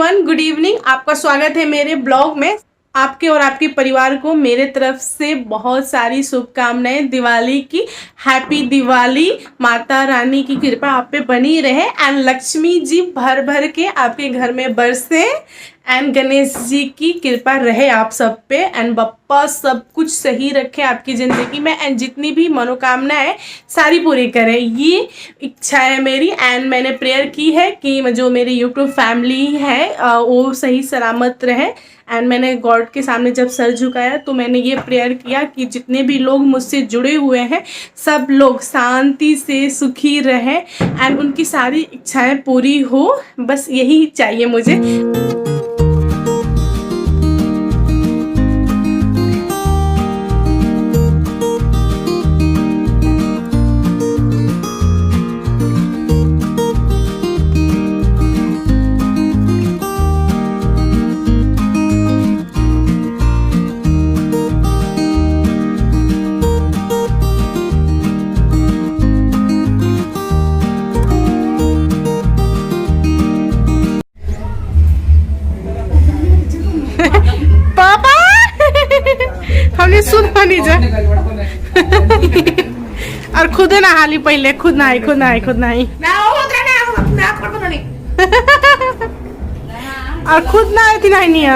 Everyone, good evening. आपका स्वागत है मेरे ब्लॉग में। आपके और आपके परिवार को मेरे तरफ से बहुत सारी शुभकामनाएं दिवाली की। हैप्पी दिवाली। माता रानी की कृपा आप पे बनी रहे एंड लक्ष्मी जी भर भर के आपके घर में बरसे एंड गणेश जी की कृपा रहे आप सब पे एंड बप्पा सब कुछ सही रखे आपकी ज़िंदगी में एंड जितनी भी मनोकामनाएं सारी पूरी करें, ये इच्छा है मेरी। एंड मैंने प्रेयर की है कि जो मेरी यूट्यूब फैमिली है वो सही सलामत रहे। एंड मैंने गॉड के सामने जब सर झुकाया तो मैंने ये प्रेयर किया कि जितने भी लोग मुझसे जुड़े हुए हैं सब लोग शांति से सुखी रहें एंड उनकी सारी इच्छाएं पूरी हो, बस यही चाहिए मुझे। पापा हमने सुना नहीं जा और खुद नहा ली पहले, खुद नहाई और खुद नहाई थी नहीं।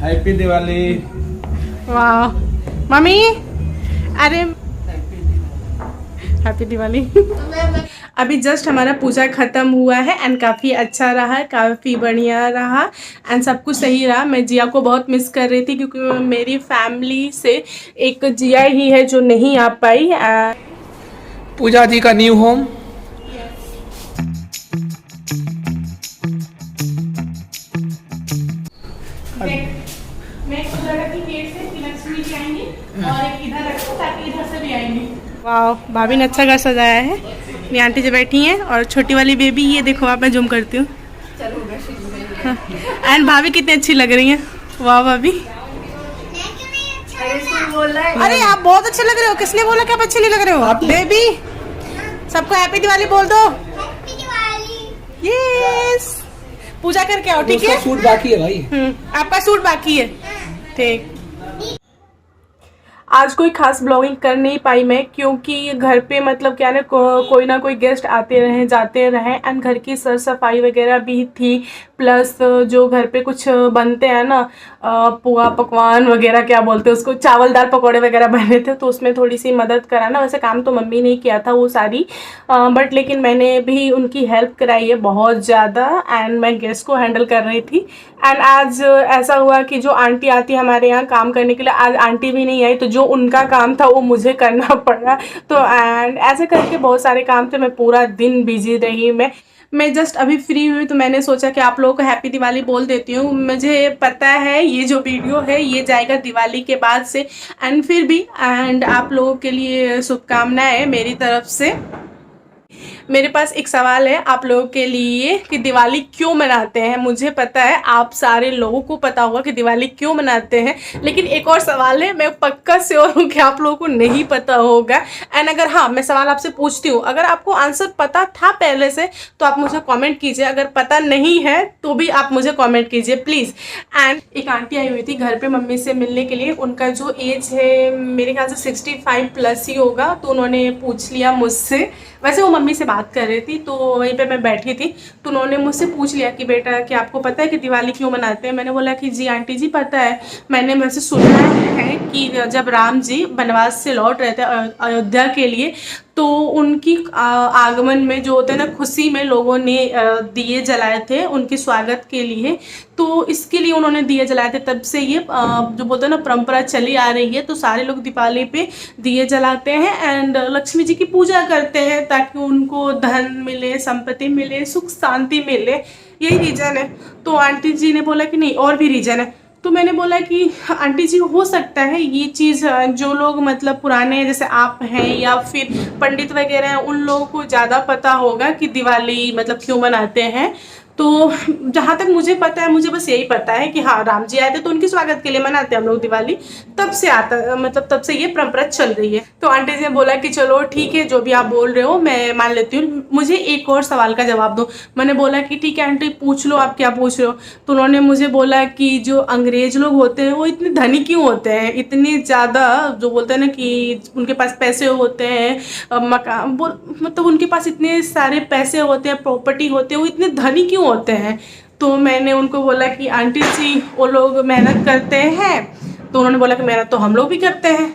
हैप्पी दिवाली। वाह मम्मी, अरे हैप्पी दिवाली। अभी जस्ट हमारा पूजा ख़त्म हुआ है एंड काफ़ी अच्छा रहा, काफ़ी बढ़िया रहा एंड सब कुछ सही रहा। मैं जिया को बहुत मिस कर रही थी क्योंकि मेरी फैमिली से एक जिया ही है जो नहीं आ पाई। पूजा जी का न्यू होम। मैं लक्ष्मी जी आएंगी और एक इधर रखो ताकि इधर से भी आएंगी। वाह, भाभी ने अच्छा घर सजाया है। मेरी आंटी जी बैठी हैं और छोटी वाली बेबी ये देखो, आप मैं जूम करती हूँ। एंड भाभी कितनी अच्छी लग रही हैं। वाह भाभी, अरे आप बहुत अच्छे लग रहे हो। किसने बोला कि आप अच्छे नहीं लग रहे हो? बेबी सबको हैप्पी दिवाली बोल दो। यस, पूजा करके आओ, ठीक है? सूट बाकी है भाई। आपका सूट बाकी है, ठीक। आज कोई खास ब्लॉगिंग कर नहीं पाई मैं क्योंकि घर पे मतलब क्या ना कोई ना कोई गेस्ट आते रहे जाते रहे एंड घर की सर सफाई वगैरह भी थी, प्लस जो घर पे कुछ बनते हैं ना पुआ पकवान वगैरह क्या बोलते हैं उसको, चावल दाल पकौड़े वगैरह बने थे तो उसमें थोड़ी सी मदद कराना। वैसे काम तो मम्मी ने किया था वो सारी, बट लेकिन मैंने भी उनकी हेल्प कराई है बहुत ज़्यादा एंड मैं गेस्ट को हैंडल कर रही थी। एंड आज ऐसा हुआ कि जो आंटी आती है हमारे यहाँ काम करने के लिए, आज आंटी भी नहीं आई तो जो उनका काम था वो मुझे करना पड़ा। तो एंड ऐसे करके बहुत सारे काम थे, मैं पूरा दिन बिजी रही। मैं जस्ट अभी फ्री हुई तो मैंने सोचा कि आप लोगों को हैप्पी दिवाली बोल देती हूँ। मुझे पता है ये जो वीडियो है ये जाएगा दिवाली के बाद से एंड फिर भी एंड आप लोगों के लिए शुभकामनाएं मेरी तरफ से। मेरे पास एक सवाल है आप लोगों के लिए कि दिवाली क्यों मनाते हैं। मुझे पता है आप सारे लोगों को पता होगा कि दिवाली क्यों मनाते हैं, लेकिन एक और सवाल है, मैं पक्का श्योर हूँ कि आप लोगों को नहीं पता होगा। एंड अगर हाँ, मैं सवाल आपसे पूछती हूँ, अगर आपको आंसर पता था पहले से तो आप मुझे कॉमेंट कीजिए, अगर पता नहीं है तो भी आप मुझे कॉमेंट कीजिए प्लीज़। एंड एक आंटी आई हुई थी घर पर मम्मी से मिलने के लिए, उनका जो एज है मेरे ख्याल से 65+ ही होगा, तो उन्होंने पूछ लिया मुझसे, वैसे वो मम्मी से बात कर रही थी तो वहीं पे मैं बैठी थी तो उन्होंने मुझसे पूछ लिया कि बेटा कि आपको पता है कि दिवाली क्यों मनाते हैं। मैंने बोला कि जी आंटी जी पता है, मैंने वैसे सुना है कि जब राम जी वनवास से लौट रहे थे अयोध्या के लिए तो उनकी आगमन में जो होते हैं ना खुशी में लोगों ने दिए जलाए थे उनके स्वागत के लिए, तो इसके लिए उन्होंने दिए जलाए थे। तब से ये जो बोलते हैं ना परंपरा चली आ रही है, तो सारे लोग दीपावली पे दिए जलाते हैं एंड लक्ष्मी जी की पूजा करते हैं ताकि उनको धन मिले, संपत्ति मिले, सुख शांति मिले, यही रीज़न है। तो आंटी जी ने बोला कि नहीं और भी रीज़न है, तो मैंने बोला कि आंटी जी हो सकता है ये चीज़ जो लोग मतलब पुराने जैसे आप हैं या फिर पंडित वगैरह हैं उन लोगों को ज़्यादा पता होगा कि दिवाली मतलब क्यों मनाते हैं। तो जहाँ तक मुझे पता है, मुझे बस यही पता है कि हाँ राम जी आए थे तो उनके स्वागत के लिए मनाते हैं हम लोग दिवाली। तब से आता, मतलब तब से ये परंपरा चल रही है। तो आंटी जी ने बोला कि चलो ठीक है, जो भी आप बोल रहे हो मैं मान लेती हूँ, मुझे एक और सवाल का जवाब दो। मैंने बोला कि ठीक है आंटी पूछ लो, आप क्या पूछ रहे हो। तो उन्होंने मुझे बोला कि जो अंग्रेज लोग होते हैं वो इतने धनी क्यों होते हैं, इतने ज़्यादा, जो बोलते हैं ना कि उनके पास पैसे होते हैं, मकान मतलब उनके पास इतने सारे पैसे होते हैं, प्रॉपर्टी होते हैं, वो इतने धनी क्यों होते हैं। तो मैंने उनको बोला कि आंटी जी वो लोग मेहनत करते हैं। तो उन्होंने बोला कि मेहनत तो हम लोग भी करते हैं।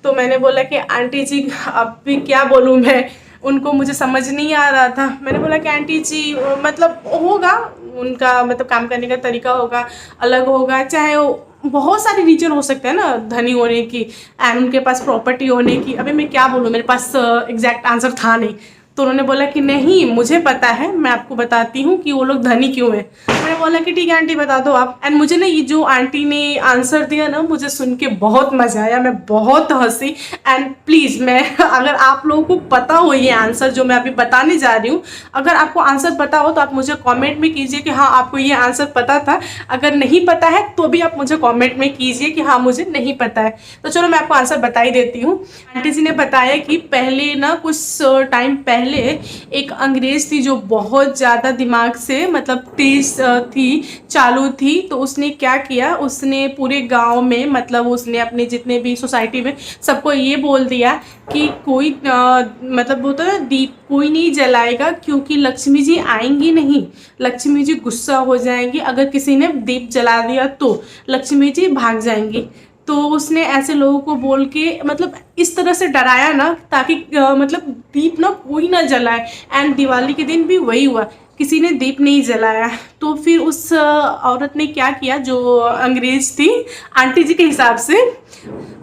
तो मैंने बोला कि आंटी जी अब भी क्या बोलूँ मैं, उनको मुझे समझ नहीं आ रहा था। मैंने बोला कि आंटी जी मतलब होगा उनका, मतलब काम करने का तरीका होगा, अलग होगा, चाहे वो बहुत सारे रीजन हो सकते हैं ना धनी होने की एंड उनके पास प्रॉपर्टी होने की। अभी मैं क्या बोलूँ, मेरे पास एग्जैक्ट आंसर था नहीं। तो उन्होंने बोला कि नहीं मुझे पता है, मैं आपको बताती हूँ कि वो लोग धनी क्यों हैं। मैंने बोला कि ठीक है आंटी बता दो आप। एंड मुझे ना ये जो आंटी ने आंसर दिया ना, मुझे सुन के बहुत मज़ा आया, मैं बहुत हंसी। एंड प्लीज़ मैं अगर आप लोगों को पता हो ये आंसर जो मैं अभी बताने जा रही हूँ, अगर आपको आंसर पता हो तो आप मुझे कॉमेंट में कीजिए कि हाँ आपको ये आंसर पता था। अगर नहीं पता है तो भी आप मुझे कॉमेंट में कीजिए कि हाँ मुझे नहीं पता है। तो चलो मैं आपको आंसर बता ही देती हूँ। आंटी जी ने बताया कि पहले ना कुछ टाइम पहले एक अंग्रेज थी जो बहुत ज़्यादा दिमाग से मतलब तेज थी, चालू थी। तो उसने क्या किया, उसने पूरे गांव में मतलब उसने अपने जितने भी सोसाइटी में सबको ये बोल दिया कि कोई मतलब बोलता है ना दीप कोई नहीं जलाएगा, क्योंकि लक्ष्मी जी आएंगी नहीं, लक्ष्मी जी गुस्सा हो जाएंगी। अगर किसी ने दीप जला दिया तो लक्ष्मी जी भाग जाएंगी। तो उसने ऐसे लोगों को बोल के मतलब इस तरह से डराया ना, ताकि मतलब दीप ना कोई ना जलाए। एंड दिवाली के दिन भी वही हुआ, किसी ने दीप नहीं जलाया। तो फिर उस औरत ने क्या किया, जो अंग्रेज थी आंटी जी के हिसाब से,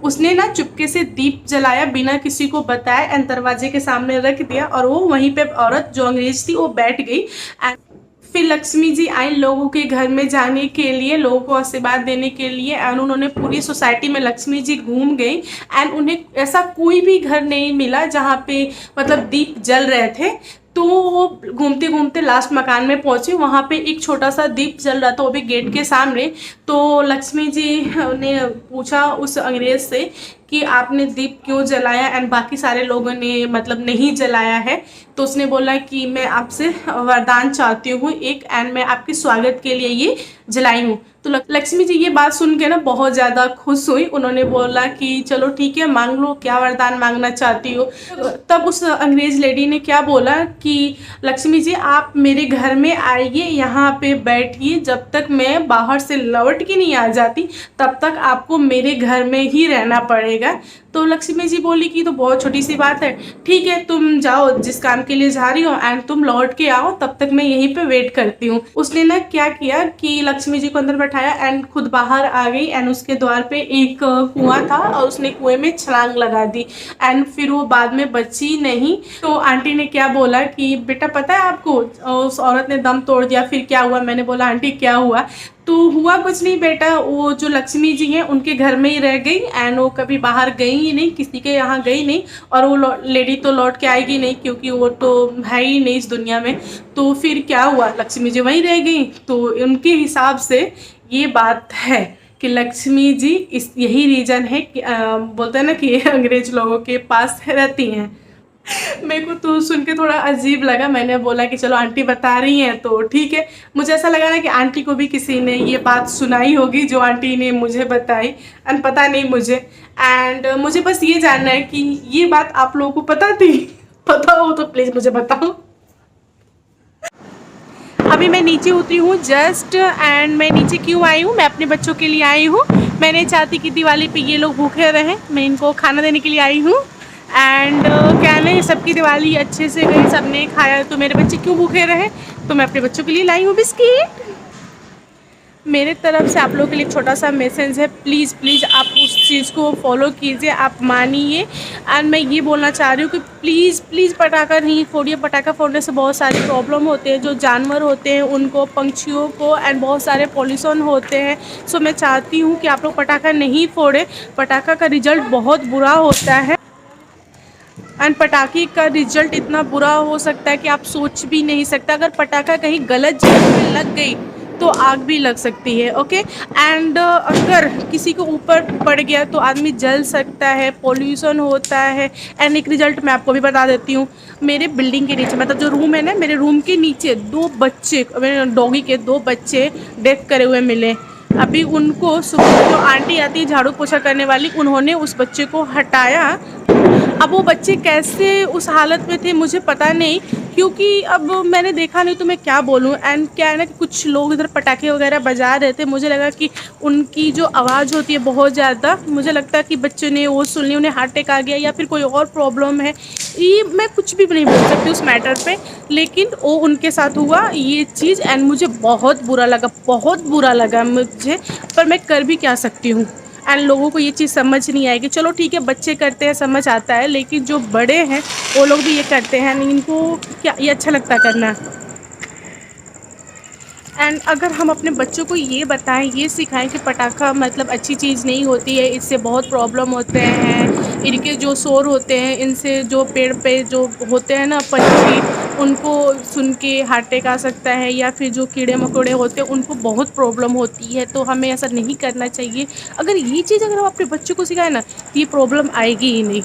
उसने ना चुपके से दीप जलाया बिना किसी को बताए एंड दरवाजे के सामने रख दिया। और वो वहीं पे औरत जो अंग्रेज थी वो बैठ गई। एंड फिर लक्ष्मी जी आई लोगों के घर में जाने के लिए, लोगों को आशीर्वाद देने के लिए। एंड उन्होंने पूरी सोसाइटी में लक्ष्मी जी घूम गई एंड उन्हें ऐसा कोई भी घर नहीं मिला जहाँ पे मतलब दीप जल रहे थे। तो वो घूमते घूमते लास्ट मकान में पहुंची, वहाँ पे एक छोटा सा दीप जल रहा था, वो भी गेट के सामने। तो लक्ष्मी जी ने पूछा उस अंग्रेज से कि आपने दीप क्यों जलाया एंड बाकी सारे लोगों ने मतलब नहीं जलाया है। तो उसने बोला कि मैं आपसे वरदान चाहती हूँ एक, एंड मैं आपके स्वागत के लिए ये जलाई हूँ। तो लक्ष्मी जी ये बात सुन के ना बहुत ज़्यादा खुश हुई। उन्होंने बोला कि चलो ठीक है मांग लो, क्या वरदान मांगना चाहती हो। तब उस अंग्रेज लेडी ने क्या बोला कि लक्ष्मी जी आप मेरे घर में आइए, यहाँ पे बैठिए, जब तक मैं बाहर से लौट के नहीं आ जाती तब तक आपको मेरे घर में ही रहना पड़ेगा। तो लक्ष्मी जी बोली कि तो बहुत छोटी सी बात है, ठीक है तुम जाओ जिस काम के लिए जा रही हो एंड तुम लौट के आओ, तब तक मैं यहीं पे वेट करती हूँ। उसने ना क्या किया कि लक्ष्मी जी को अंदर बैठाया एंड खुद बाहर आ गई। एंड उसके द्वार पे एक कुआं था और उसने कुएं में छलांग लगा दी एंड फिर वो बाद में बची नहीं। तो आंटी ने क्या बोला कि बेटा पता है आपको, उस औरत ने दम तोड़ दिया। फिर क्या हुआ, मैंने बोला आंटी क्या हुआ। तो हुआ कुछ नहीं बेटा, वो जो लक्ष्मी जी हैं उनके घर में ही रह गई एंड वो कभी बाहर गई ही नहीं, किसी के यहाँ गई नहीं। और वो लेडी तो लौट के आएगी नहीं क्योंकि वो तो है ही नहीं इस दुनिया में। तो फिर क्या हुआ, लक्ष्मी जी वहीं रह गई। तो उनके हिसाब से ये बात है कि लक्ष्मी जी इस यही रीज़न है कि बोलते हैं ना कि अंग्रेज लोगों के पास रहती हैं। मेरे को तो सुन के थोड़ा अजीब लगा। मैंने बोला कि चलो आंटी बता रही हैं तो ठीक है। मुझे ऐसा लगा ना कि आंटी को भी किसी ने ये बात सुनाई होगी जो आंटी ने मुझे बताई, एंड पता नहीं मुझे। एंड मुझे बस ये जानना है कि ये बात आप लोगों को पता थी? पता हो तो प्लीज़ मुझे बताओ। अभी मैं नीचे उतरी हूँ जस्ट, एंड मैं नीचे क्यों आई हूँ, मैं अपने बच्चों के लिए आई हूँ। मैं नहीं चाहती कि दिवाली पे ये लोग भूखे रहें, मैं इनको खाना देने के लिए आई हूँ। एंड क्या नहीं, सबकी दिवाली अच्छे से गई, सबने खाया, तो मेरे बच्चे क्यों भूखे रहे, तो मैं अपने बच्चों के लिए लाई हूँ बिस्किट। मेरे तरफ से आप लोगों के लिए एक छोटा सा मैसेज है, प्लीज़ प्लीज़ आप उस चीज़ को फॉलो कीजिए, आप मानिए। एंड मैं ये बोलना चाह रही हूँ कि प्लीज़ प्लीज़ पटाखा नहीं फोड़िए। पटाखा फोड़ने से बहुत सारी प्रॉब्लम होते हैं, जो जानवर होते हैं उनको, पंछियों को, एंड बहुत सारे पॉल्यूशन होते हैं। सो मैं चाहती हूँ कि आप लोग पटाखा नहीं फोड़े, पटाखा का रिजल्ट बहुत बुरा होता है। एंड पटाखे का रिजल्ट इतना बुरा हो सकता है कि आप सोच भी नहीं सकते। अगर पटाखा कहीं गलत जगह पे लग गई तो आग भी लग सकती है। ओके, एंड अगर किसी के ऊपर पड़ गया तो आदमी जल सकता है, पोल्यूशन होता है। एंड एक रिजल्ट मैं आपको भी बता देती हूँ। मेरे बिल्डिंग के नीचे, मतलब जो रूम है ना, मेरे रूम के नीचे 2 बच्चे, मेरे डॉगी के 2 बच्चे डेथ करे हुए मिले। अभी उनको सुबह जो आंटी आती है झाड़ू पोछा करने वाली, उन्होंने उस बच्चे को हटाया। अब वो बच्चे कैसे उस हालत में थे मुझे पता नहीं, क्योंकि अब मैंने देखा नहीं तो मैं क्या बोलूँ। एंड क्या है ना कि कुछ लोग इधर पटाखे वगैरह बजा रहे थे, मुझे लगा कि उनकी जो आवाज़ होती है बहुत ज़्यादा, मुझे लगता है कि बच्चों ने वो सुन ली, उन्हें हार्ट अटैक आ गया या फिर कोई और प्रॉब्लम है। ये मैं कुछ भी नहीं बोल सकती उस मैटर पे, लेकिन वो उनके साथ हुआ ये चीज़। एंड मुझे बहुत बुरा लगा, बहुत बुरा लगा मुझे, पर मैं कर भी क्या सकती हूँ। एंड लोगों को ये चीज़ समझ नहीं आएगी। चलो ठीक है, बच्चे करते हैं समझ आता है, लेकिन जो बड़े हैं वो लोग भी ये करते हैं, इनको क्या ये अच्छा लगता करना। एंड अगर हम अपने बच्चों को ये बताएं, ये सिखाएं कि पटाखा मतलब अच्छी चीज़ नहीं होती है, इससे बहुत प्रॉब्लम होते हैं, इनके जो शोर होते हैं इनसे जो पेड़ पे जो होते हैं ना पंछी, उनको सुन के हार्ट अटैक आ सकता है, या फिर जो कीड़े मकोड़े होते हैं उनको बहुत प्रॉब्लम होती है। तो हमें ऐसा नहीं करना चाहिए। अगर ये चीज़ अगर हम अपने बच्चों को सिखाएं ना, तो ये प्रॉब्लम आएगी ही नहीं।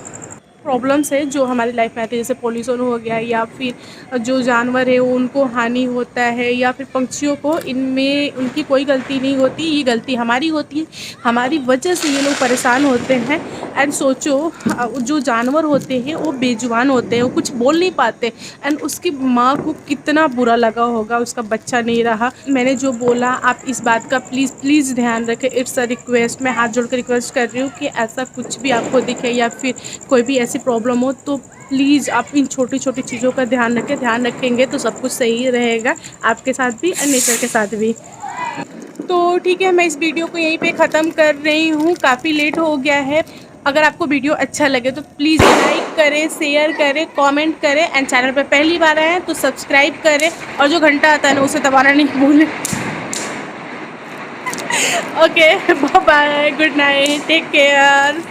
प्रॉब्लम्स है जो हमारी लाइफ में आती है, जैसे पॉल्यूशन हो गया, या फिर जो जानवर है उनको हानि होता है, या फिर पंछियों को, इनमें उनकी कोई गलती नहीं होती, ये गलती हमारी होती है। हमारी वजह से ये लोग परेशान होते हैं। एंड सोचो, जो जानवर होते हैं वो बेजुबान होते हैं, वो कुछ बोल नहीं पाते। एंड उसकी माँ को कितना बुरा लगा होगा, उसका बच्चा नहीं रहा। मैंने जो बोला आप इस बात का प्लीज़ प्लीज़ ध्यान रखें। इट्स अ रिक्वेस्ट, मैं हाथ जोड़ कर रिक्वेस्ट कर रही हूँ कि ऐसा कुछ भी आपको दिखे या फिर कोई भी ऐसी प्रॉब्लम हो तो प्लीज़ आप इन छोटी छोटी चीज़ों का ध्यान रखें। ध्यान रखेंगे तो सब कुछ सही रहेगा, आपके साथ भी और नेचर के साथ भी। तो ठीक है, मैं इस वीडियो को यहीं पे ख़त्म कर रही हूँ, काफ़ी लेट हो गया है। अगर आपको वीडियो अच्छा लगे तो प्लीज़ लाइक करें, शेयर करें, कमेंट करें, एंड चैनल पर पहली बार आए हैं तो सब्सक्राइब करें, और जो घंटा आता है ना उसे दबाना नहीं भूलें। Okay, bye bye, good night, take care,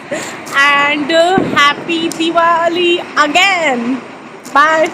and happy Diwali again. Bye.